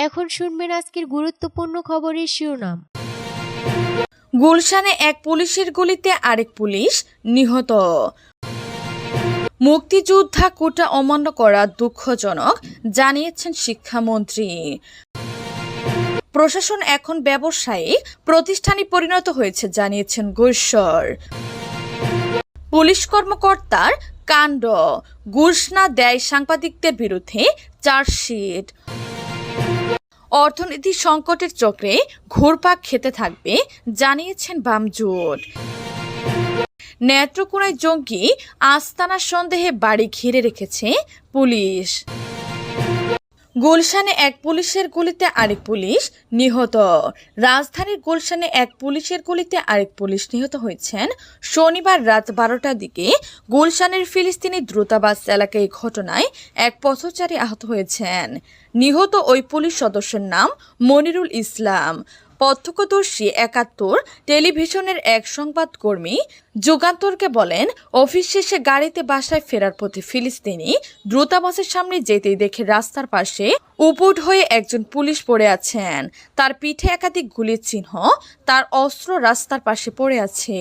এখন শুনবেন আজকের গুরুত্বপূর্ণ খবরের শিরোনাম। গুলশানে এক পুলিশের গুলিতে আরেক পুলিশ নিহত। মুক্তিযোদ্ধা কোটা অমান্য করা দুঃখজনক, জানিয়েছেন শিক্ষামন্ত্রী। প্রশাসন এখন ব্যবসায়িক প্রতিষ্ঠানে পরিণত হয়েছে, জানিয়েছেন গৈশ্বর। পুলিশ কর্মকর্তার কাণ্ড, ঘুষ না দেয় সাংবাদিকদের বিরুদ্ধে চার্জশিট। অর্থনীতি সংকটের চক্রে ঘুরপাক খেতে থাকবে, জানিয়েছেন বাম জোট। নেত্রকোনায় জঙ্গি আস্তানা সন্দেহে বাড়ি ঘিরে রেখেছে পুলিশ। গুলশানে এক পুলিশের গুলিতে আরেক পুলিশ নিহত। রাজধানীর গুলশানে এক পুলিশের গুলিতে আরেক পুলিশ নিহত হয়েছেন শনিবার রাত 12টার দিকে গুলশানের ফিলিস্তিনি দূতাবাস এলাকায়। এই ঘটনায় এক পথচারী আহত হয়েছেন। নিহত ওই পুলিশ সদস্যের নাম মনিরুল ইসলাম। প্রত্যক্ষদর্শী ৭১ টেলিভিশনের এক সংবাদকর্মী যুগান্তরকে বলেন, অফিস শেষে গাড়িতে বাসায় ফেরার পথে ফিলিস্তিনি দূতাবাসের সামনে যেতেই দেখে রাস্তার পাশে উপুট হয়ে একজন পুলিশ পড়ে আছেন। তার পিঠে একাধিক গুলির চিহ্ন, তার অস্ত্র রাস্তার পাশে পড়ে আছে।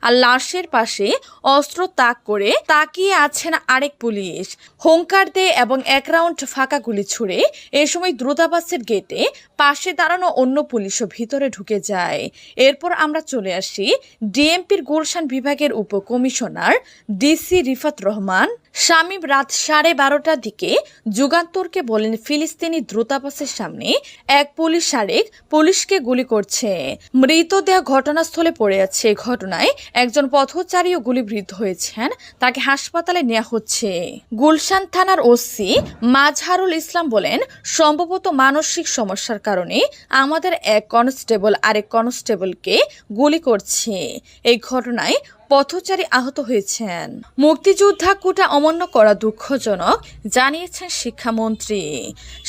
আর লাশের পাশে অস্ত্র তাক করে তাকিয়ে আছেন আরেক পুলিশ। হুঙ্কার দেয় এবং এক রাউন্ড ফাঁকা গুলি ছুড়ে এ সময় দূতাবাসের গেটে পাশে দাঁড়ানো অন্য পুলিশও ভিতরে ঢুকে যায়। এরপর আমরা চলে আসি ডিএমপির গুলশান বিভাগের উপকমিশনার ডিসি রিফাত রহমান শামীম। রাত 12:30টার দিকে যুগান্তরকে বলেন, ফিলিস্তিনি দূতাবাসের সামনে এক পুলিশ আরেক পুলিশকে গুলি করছে। মৃতদেহ ঘটনাস্থলে পড়ে আছে। ঘটনায় একজন পথচারীও গুলিবিদ্ধ হয়েছেন, তাকে হাসপাতালে নেওয়া হচ্ছে। গুলশান থানার ওসি মাজহারুল ইসলাম বলেন, সম্ভবত মানসিক সমস্যার কারণে আমাদের এক কনস্টেবল আরেক কনস্টেবলকে গুলি করছে। এই ঘটনায় পথচারী আহত হয়েছেন। মুক্তিযোদ্ধা কোটা অমান্য করা দুঃখজনক, জানিয়েছেন শিক্ষামন্ত্রী।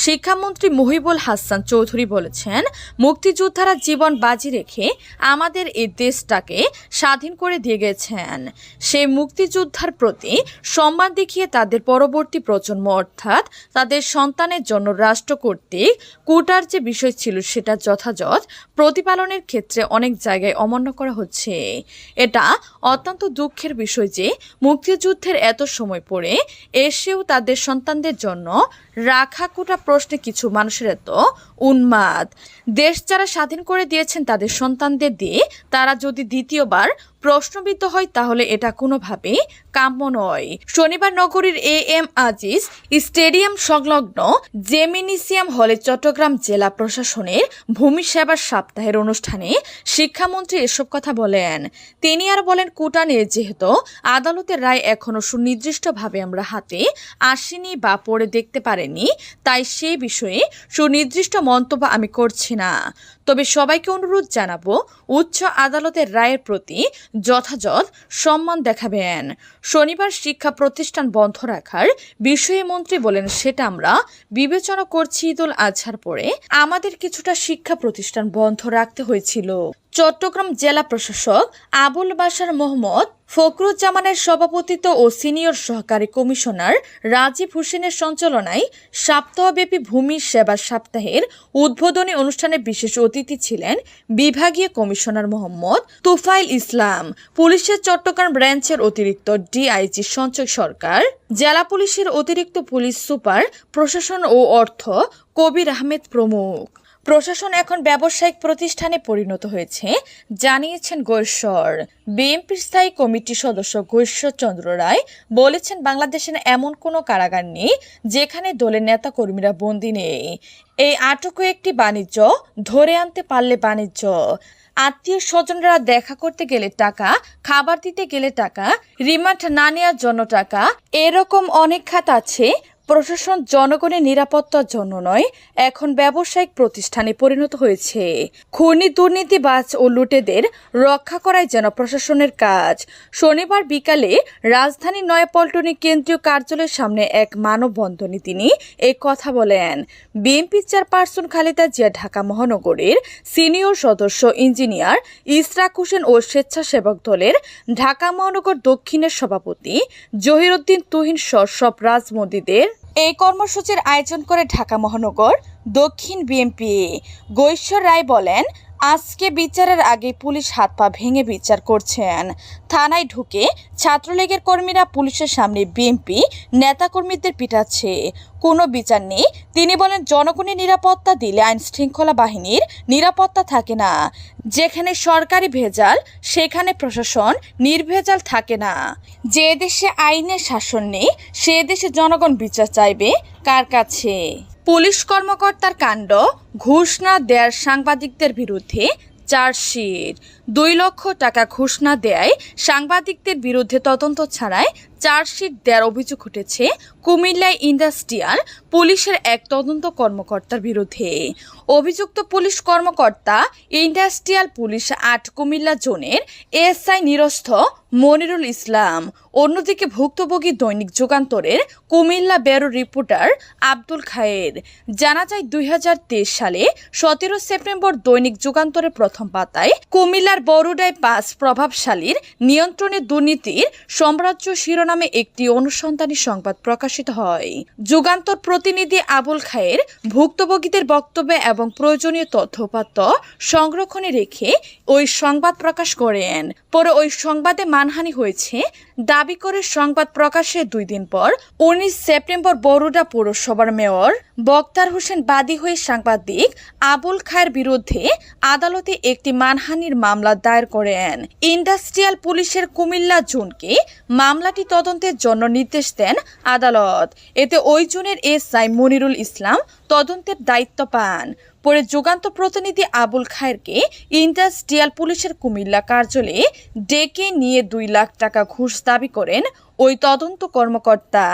শিক্ষামন্ত্রী মুহিবুল হাসান চৌধুরী বলেছেন, মুক্তিযোদ্ধারা জীবন বাজি রেখে আমাদের এই দেশটাকে স্বাধীন করে দিয়ে গেছেন। সেই মুক্তিযোদ্ধার প্রতি সম্মান দেখিয়ে তাদের পরবর্তী প্রজন্ম অর্থাৎ তাদের সন্তানের জন্য রাষ্ট্র কর্তৃক কোটার যে বিষয় ছিল সেটা যথাযথ প্রতিপালনের ক্ষেত্রে অনেক জায়গায় অমান্য করা হচ্ছে। এটা অত্যন্ত দুঃখের বিষয় যে মুক্তিযুদ্ধের এত সময় পরে এসেও তাদের সন্তানদের জন্য রাখা কোটা প্রশ্নে কিছু মানুষের এত উন্মাদ। দেশ যারা স্বাধীন করে দিয়েছেন তাদের সন্তানদের দিয়ে তারা যদি দ্বিতীয়বার প্রশ্নবিদ্ধ হয় তাহলে এটা কোনোভাবেই কাম্য নয়। শনিবার নগরীর AM আজিজ স্টেডিয়াম সংলগ্ন জেমিনিসিয়াম হলে চট্টগ্রাম জেলা প্রশাসনের ভূমি সেবা সপ্তাহের অনুষ্ঠানে শিক্ষামন্ত্রী এসব কথা বলেন। তিনি আর বলেন, কোটা নিয়ে যেহেতু আদালতের রায় এখনো সুনির্দিষ্টভাবে আমরা হাতে আসেনি বা পড়ে দেখতে পারেনি, তাই সে বিষয়ে সুনির্দিষ্ট মন্তব্য আমি করছি না। তবে সবাইকে অনুরোধ জানাবো, উচ্চ আদালতের রায়ের প্রতি যথাযথ সম্মান দেখাবেন। শনিবার শিক্ষা প্রতিষ্ঠান বন্ধ রাখার বিষয়ে মন্ত্রী বলেন, সেটা আমরা বিবেচনা করছি। ঈদুল আজহার পরে আমাদের কিছুটা শিক্ষা প্রতিষ্ঠান বন্ধ রাখতে হয়েছিল। চট্টগ্রাম জেলা প্রশাসক আবুল বাশার মোহাম্মদ ফখরুজ্জামানের সভাপতিত্ব ও সিনিয়র সহকারী কমিশনার রাজীব হোসেনের সঞ্চালনায় সপ্তাহব্যাপী ভূমি সেবা সপ্তাহের উদ্বোধনী অনুষ্ঠানে বিশেষ অতিথি ছিলেন বিভাগীয় কমিশনার মোহাম্মদ তুফাইল ইসলাম, পুলিশের চট্টগ্রাম ব্রাঞ্চের অতিরিক্ত DIG সঞ্চয় সরকার, জেলা পুলিশের অতিরিক্ত পুলিশ সুপার প্রশাসন ও অর্থ কবির আহমেদ প্রমুখ। প্রশাসন এখন ব্যবসায়িক প্রতিষ্ঠানে পরিণত হয়েছে, জানিয়েছেন গৈশ্বর। বিএনপির স্থায়ী কমিটির সদস্য গৈশ্বর চন্দ্র রায় বলেছেন, বাংলাদেশের এমন কোনো কারাগার নেই যেখানে দলের নেতাকর্মীরা বন্দী নেই। এই আটকও একটি বাণিজ্য, ধরে আনতে পারলে বাণিজ্য। আত্মীয় স্বজনরা দেখা করতে গেলে টাকা, খাবার দিতে গেলে টাকা, রিমান্ড না নেওয়ার জন্য টাকা, এরকম অনেক খাত আছে। প্রশাসন জনগণের নিরাপত্তার জন্য নয়, এখন ব্যবসায়িক প্রতিষ্ঠানে পরিণত হয়েছে। খুনি, দুর্নীতিবাজ ও লুটেদের রক্ষা করাই যেন প্রশাসনের কাজ। শনিবার বিকালে রাজধানীর নয়াপল্টনে কেন্দ্রীয় কার্যালয়ের সামনে এক মানববন্ধনে তিনি এই কথা বলেন। বিএনপি চেয়ারপারসন খালেদা জিয়া, ঢাকা মহানগরীর সিনিয়র সদস্য ইঞ্জিনিয়ার ইশরাক হোসেন ও স্বেচ্ছাসেবক দলের ঢাকা মহানগর দক্ষিণের সভাপতি জহিরুদ্দিন তুহিন সহ সব রাজনীতিদের এই কর্মসূচির আয়োজন করে ঢাকা মহানগর দক্ষিণ বিএনপি। গৈশ্বর রায় বলেন, আজকে বিচারের আগে পুলিশ হাত পা ভেঙে বিচার করছেন। থানায় ঢুকে ছাত্রলীগের কর্মীরা পুলিশের সামনে বিএনপি নেতাকর্মীদের পিটাচ্ছে, কোনো বিচার নেই। তিনি বলেন, জনগণের নিরাপত্তা দিলে আইন শৃঙ্খলা বাহিনীর নিরাপত্তা থাকে না। যেখানে সরকারি ভেজাল সেখানে প্রশাসন নির্ভেজাল থাকে না। যে দেশে আইনের শাসন নেই সে দেশে জনগণ বিচার চাইবে কার কাছে? পুলিশ কর্মকর্তার কাণ্ড, ঘুষ না দেয়ার সাংবাদিকদের বিরুদ্ধে চার্জশিট। 2 লক্ষ টাকা ঘুষ না দেয় সাংবাদিকদের বিরুদ্ধে তদন্ত ছাড়াই চার্জশিট দেওয়ার অভিযোগ উঠেছে কুমিল্লায় ইন্ডাস্ট্রিয়াল পুলিশের এক তদন্ত কর্মকর্তার বিরুদ্ধে। অভিযুক্ত পুলিশ কর্মকর্তা ইন্ডাস্ট্রিয়াল পুলিশ 8 কুমিল্লা জোনের এসআই নিরস্থ মনিরুল ইসলাম। অন্যদিকে ভুক্তভোগী দৈনিক যুগান্তরের কুমিল্লা ব্যুরো রিপোর্টার আব্দুল খায়ের। জানা যায় 2023 সালে 17 সেপ্টেম্বর দৈনিক যুগান্তরের প্রথম পাতায় কুমিল্লার বরুডায় 5 প্রভাবশালীর নিয়ন্ত্রণে দুর্নীতির সাম্রাজ্য শিরোনামে একটি অনুসন্ধানী সংবাদ প্রকাশিত হয়। যুগান্তর প্রতিনিধি আবুল খায়ের ভুক্তভোগীদের বক্তব্য এবং প্রয়োজনীয় তথ্যপাত্র সংরক্ষণে রেখে ওই সংবাদ প্রকাশ করেন। পরে ওই সংবাদে মানহানি হয়েছে দাবি করে সংবাদ প্রকাশের 2 দিন পর 19 সেপ্টেম্বর বরুডা পৌরসভার মেয়র বক্তার হোসেন বাদী হয়ে সাংবাদিক আবুল খায়ের বিরুদ্ধে আদালতে একটি মানহানির মামলা দায়ের করেন। ইন্ডাস্ট্রিয়াল পুলিশের কুমিল্লা জোনকে মামলাটি তদন্তের জন্য নির্দেশ দেন আদালত। এতে ওই জোনের এসআই মনিরুল ইসলাম তদন্তের দায়িত্ব পান। পরে যুগান্ত প্রতিনিধি আবুল খায়েরকে ইন্ডাস্ট্রিয়াল পুলিশের কুমিল্লা কার্যালয়ে ডেকে নিয়ে 2 লাখ টাকা ঘুষ দাবি করেন ওই তদন্ত কর্মকর্তা।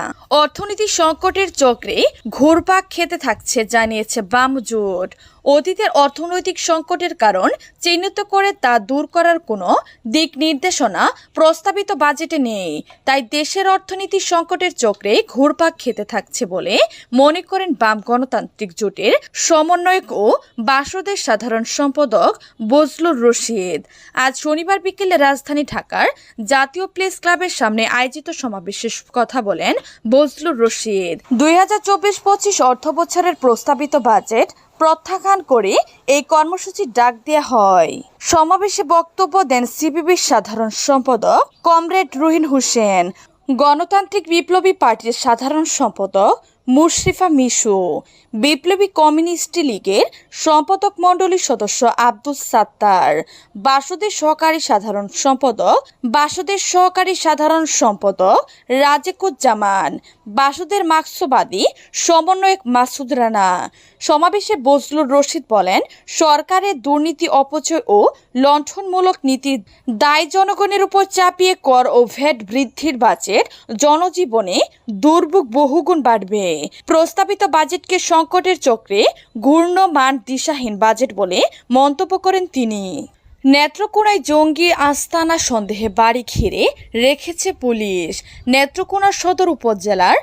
অর্থনীতি সংকটের চক্রে ঘুরপাক খেতে থাকছে জানিয়েছে বাম জোট। অতীতের অর্থনৈতিক সংকটের কারণ চিহ্নিত করে তা দূর করার কোনো দিক নির্দেশনা প্রস্তাবিত বাজেটে নেই। তাই দেশের অর্থনীতি সংকটের চক্রে ঘুরপাক খেতে থাকছে বলে মনে করেন বাম গণতান্ত্রিক জোটের সমন্বয়ক ও বাসদের সাধারণ সম্পাদক বজলুর রশিদ। আজ শনিবার বিকেলে রাজধানী ঢাকার জাতীয় প্রেস ক্লাবের সামনে আয়োজিত সমাবেশে কথা বলেন বজলুর রশিদ। 2024-25 অর্থবছরের প্রস্তাবিত বাজেট প্রত্যাখ্যান করে এই কর্মসূচির ডাক দেওয়া হয়। সমাবেশে বক্তব্য দেন সিপিবির সাধারণ সম্পাদক কমরেড রুহিন হোসেন, গণতান্ত্রিক বিপ্লবী পার্টির সাধারণ সম্পাদক মুশরিফা মিশু, বিপ্লবী কমিউনিস্ট লীগের সম্পাদক মণ্ডলীর সদস্য আব্দুস সাত্তার, বাসদের সহকারী সাধারণ সম্পাদক রাজেকুজ্জামান, বাসদের মার্ক্সবাদী সমন্বয়ক মাসুদ রানা। সমাবেশে বজলুর রশিদ বলেন, সরকারের দুর্নীতি, অপচয় ও লণ্ঠনমূলক নীতির দায় জনগণের উপর চাপিয়ে কর ও ভ্যাট বৃদ্ধির বাজেট জনজীবনে দুর্ভোগ বহুগুণ বাড়বে। প্রস্তাবিত বাজেটকে সংকটের চক্রে ঘূর্ণমান দিশাহীন বাজেট বলে মন্তব্য করেন তিনি। নেত্রকোনায় জঙ্গি আস্তানা সন্দেহে বাড়ি ঘিরে রেখেছে পুলিশ। নেত্রকোনা সদর উপজেলার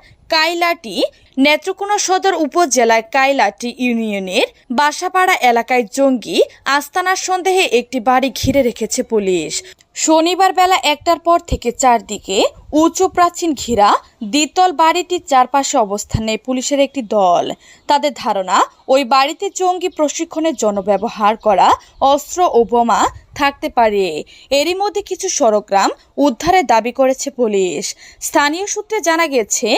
কাইলাটি ইউনিয়নের বাসাপাড়া এলাকায় জঙ্গি আস্তানার সন্দেহে একটি বাড়ি ঘিরে রেখেছে পুলিশ। শনিবার বেলা 1টার পর থেকে চারদিকে উঁচু প্রাচীন ঘিরা দ্বিতল বাড়িটির চারপাশে অবস্থান নেয় পুলিশের একটি দল। তাদের ধারণা, ওই বাড়িতে জঙ্গি প্রশিক্ষণের জন্য ব্যবহার করা অস্ত্র ও বোমা থাকতে পারে। এরই মধ্যে কিছু সরগ্রাম উদ্ধারের দাবি করেছে পুলিশ। স্থানীয় সূত্রে জানা গেছে,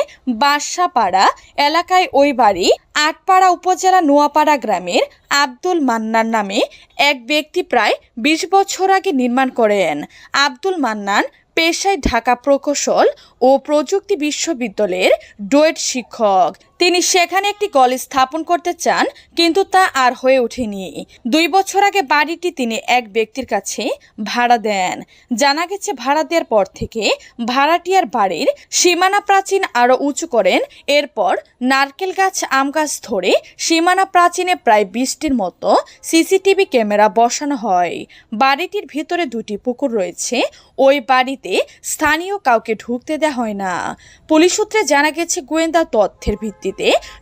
বাসাপাড়া এলাকায় ওই বাড়ি আটপাড়া উপজেলা নোয়াপাড়া গ্রামের আব্দুল মান্নান নামে এক ব্যক্তি প্রায় 20 বছর আগে নির্মাণ করেন। আব্দুল মান্নান পেশায় ঢাকা প্রকৌশল ও প্রযুক্তি বিশ্ববিদ্যালয়ের ডুয়েট শিক্ষক। তিনি সেখানে একটি কলেজ স্থাপন করতে চান, কিন্তু তা আর হয়ে ওঠেনি। 2 বছর আগে বাড়িটি তিনি এক ব্যক্তির কাছে ভাড়া দেন। জানা গেছে, ভাড়া দেওয়ার পর থেকে ভাড়াটিয়ার বাড়ির সীমানা প্রাচীন আরও উঁচু করেন। এরপর নারকেল গাছ, আম গাছ ধরে সীমানা প্রাচীনে প্রায় 20টির মতো সিসিটিভি ক্যামেরা বসানো হয়। বাড়িটির ভিতরে 2টি পুকুর রয়েছে। ওই বাড়িতে স্থানীয় কাউকে ঢুকতে দেওয়া হয় না। পুলিশ সূত্রে জানা গেছে, গোয়েন্দা তথ্যের ভিত্তিতে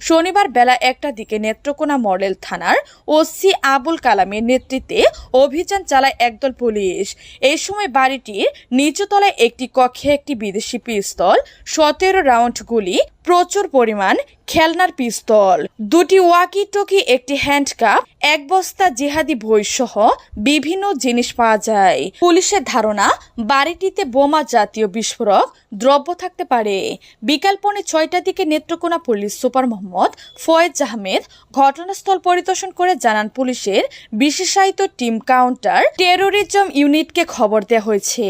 শনিবার বেলা 1টার দিকে নেত্রকোনা মডেল থানার ওসি আবুল কালামের নেতৃত্বে অভিযান চালায় একদল পুলিশ। এই সময় বাড়িটির নিচতলায় একটি কক্ষে একটি বিদেশি পিস্তল, 17 রাউন্ড গুলি, প্রচুর পরিমাণ খেলনার পিস্তল, 2টি ওয়াকি টকি, একটি হ্যান্ডকাপ, 1 বস্তা জিহাদি বই সহ বিভিন্ন জিনিস পাওয়া যায়। পুলিশের ধারণা বাড়িটিতে বোমা জাতীয় বিস্ফোরক দ্রব্য থাকতে পারে। বিকাল 6:45 দিকে নেত্রকোনা পুলিশ সুপার মোহাম্মদ ফয়েজ আহমেদ ঘটনাস্থল পরিদর্শন করে জানান পুলিশের বিশেষায়িত টিম কাউন্টার টেরোরিজম ইউনিটকে খবর দেওয়া হয়েছে।